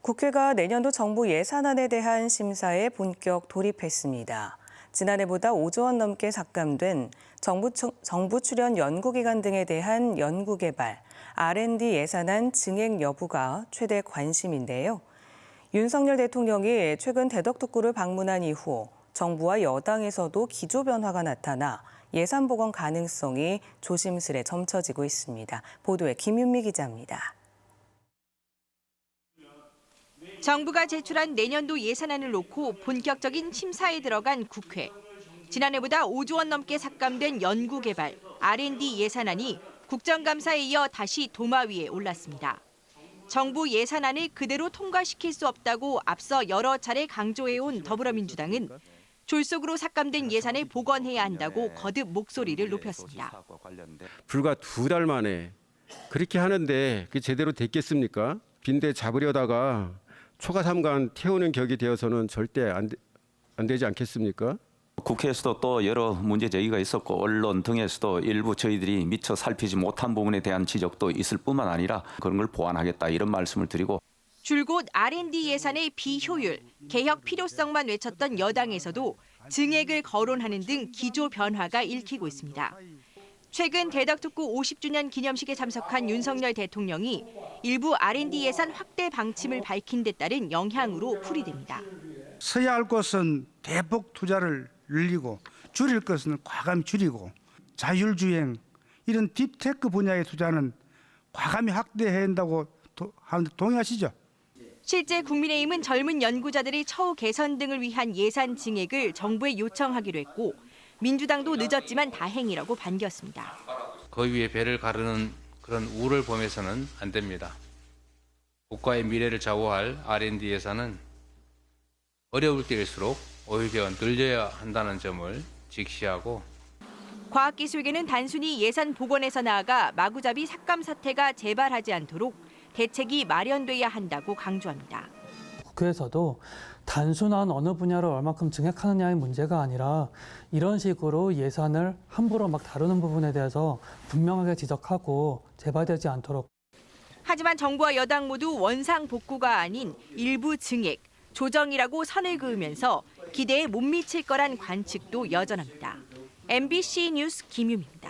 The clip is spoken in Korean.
국회가 내년도 정부 예산안에 대한 심사에 본격 돌입했습니다. 지난해보다 5조 원 넘게 삭감된 정부 출연 연구기관 등에 대한 연구개발, R&D 예산안 증액 여부가 최대 관심인데요. 윤석열 대통령이 최근 대덕특구를 방문한 이후 정부와 여당에서도 기조 변화가 나타나 예산 복원 가능성이 조심스레 점쳐지고 있습니다. 보도에 김윤미 기자입니다. 정부가 제출한 내년도 예산안을 놓고 본격적인 심사에 들어간 국회. 지난해보다 5조 원 넘게 삭감된 연구개발, R&D 예산안이 국정감사에 이어 다시 도마 위에 올랐습니다. 정부 예산안을 그대로 통과시킬 수 없다고 앞서 여러 차례 강조해온 더불어민주당은 졸속으로 삭감된 예산을 복원해야 한다고 거듭 목소리를 높였습니다. 불과 2달 만에 그렇게 하는데 그게 제대로 됐겠습니까? 빈대 잡으려다가 초가삼간 태우는 격이 되어서는 절대 안 되지 않겠습니까? 국회에서도 또 여러 문제 제기가 있었고 언론 등에서도 일부 저희들이 미처 살피지 못한 부분에 대한 지적도 있을 뿐만 아니라 그런 걸 보완하겠다 이런 말씀을 드리고 줄곧 R&D 예산의 비효율, 개혁 필요성만 외쳤던 여당에서도 증액을 거론하는 등 기조 변화가 읽히고 있습니다. 최근 대덕특구 50주년 기념식에 참석한 윤석열 대통령이 일부 R&D 예산 확대 방침을 밝힌 데 따른 영향으로 풀이됩니다. 써야 할 것은 대폭 투자를 늘리고 줄일 것은 과감히 줄이고 자율주행 이런 딥테크 분야의 투자는 과감히 확대해야 한다고 하는데 동의하시죠? 실제 국민의힘은 젊은 연구자들의 처우 개선 등을 위한 예산 증액을 정부에 요청하기로 했고 민주당도 늦었지만 다행이라고 반겼습니다. 그 위에 배를 가르는 그런 우를 범해서는 안 됩니다. 국가의 미래를 좌우할 R&D 예산은 어려울 때일수록 오히려 늘려야 한다는 점을 직시하고 과학기술계는 단순히 예산 복원에서 나아가 마구잡이 삭감 사태가 재발하지 않도록 대책이 마련돼야 한다고 강조합니다. 국회에서도 단순한 어느 분야를 얼마큼 증액하느냐의 문제가 아니라 이런 식으로 예산을 함부로 막 다루는 부분에 대해서 분명하게 지적하고 재발되지 않도록. 하지만 정부와 여당 모두 원상 복구가 아닌 일부 증액, 조정이라고 선을 그으면서 기대에 못 미칠 거란 관측도 여전합니다. MBC 뉴스 김유미입니다.